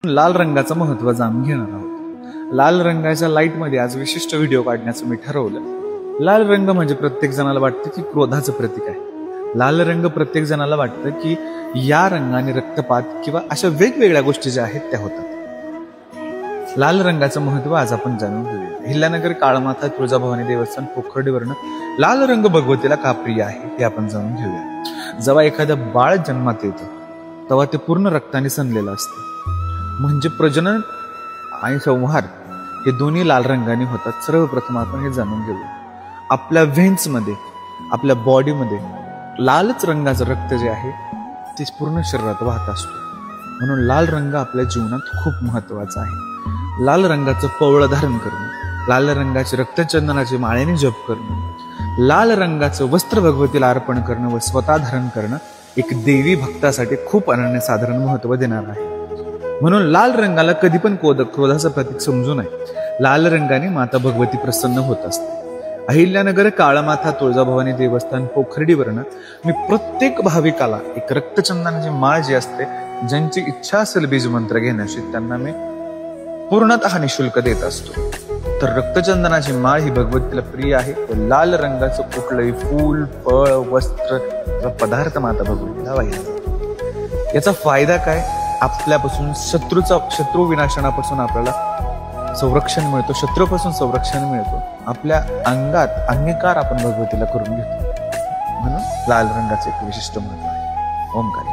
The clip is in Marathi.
लाल रंगाचं महत्व जाणून घेणार आहोत। लाल रंगाच्या लाईटमध्ये आज विशिष्ट व्हिडिओ काढण्याचं मी ठरवलं। लाल रंग म्हणजे प्रत्येक जणाला वाटतं की क्रोधाचं प्रतीक आहे। लाल रंग प्रत्येक जणाला वाटतं की या रंगाने रक्तपात किंवा अशा वेगवेगळ्या गोष्टी ज्या आहेत त्या होतात। लाल रंगाचं महत्व आज आपण जाणून घेऊया। अहिल्यानगर काळमाथा तुळजाभवानी देवस्थान पोखर्डीवरनं लाल रंग भगवतीला का प्रिय आहे हे आपण जाणून घेऊया। जेव्हा एखादं बाळ जन्मात येतं तेव्हा ते पूर्ण रक्ताने सनलेलं असतं, म्हणजे प्रजनन आणि संहार हे दोन्ही लाल रंगाने होतात। सर्वप्रथम आपण हे जाणून घेऊया। आपल्या व्हेन्समध्ये, आपल्या बॉडीमध्ये लालच रंगाचं रक्त जे आहे ते पूर्ण शरीरात वाहत असतो, म्हणून लाल रंग आपल्या जीवनात खूप महत्वाचा आहे। लाल रंगाचं पवळं धारण करणं, लाल रंगाचे रक्तचंदनाचे माळेने जप करणं, लाल रंगाचं वस्त्र भगवतीला अर्पण करणं व स्वतः धारण करणं एक देवी भक्तासाठी खूप अनन्यसाधारण महत्व देणार आहे। म्हणून लाल रंगाला कधी पण क्रोधाचं प्रतीक समजू नये। लाल रंगाने माता भगवती प्रसन्न होत असते। अहिल्यानगर काळमाथा तुळजाभवानी देवस्थान पोखर्डीवरनं मी प्रत्येक भाविकाला एक रक्तचंदनाची माळ जी असते, ज्यांची इच्छा असेल बीज मंत्र घेण्याची, त्यांना मी पूर्णतः निशुल्क देत असतो। तर रक्तचंदनाची माळ ही भगवतीला प्रिय आहे व लाल रंगाचं कुठलंही फूल, फळ, वस्त्र, पदार्थ माता भगवतीला वाहिला। याचा फायदा काय? आपल्यापासून शत्रू विनाशनापासून आपल्याला संरक्षण मिळतो, शत्रूपासून संरक्षण मिळतो। आपल्या अंगात अंगीकार आपण भगवतीला करून घेतो, म्हणून लाल रंगाचे एक विशिष्ट महत्व आहे। ओंकार।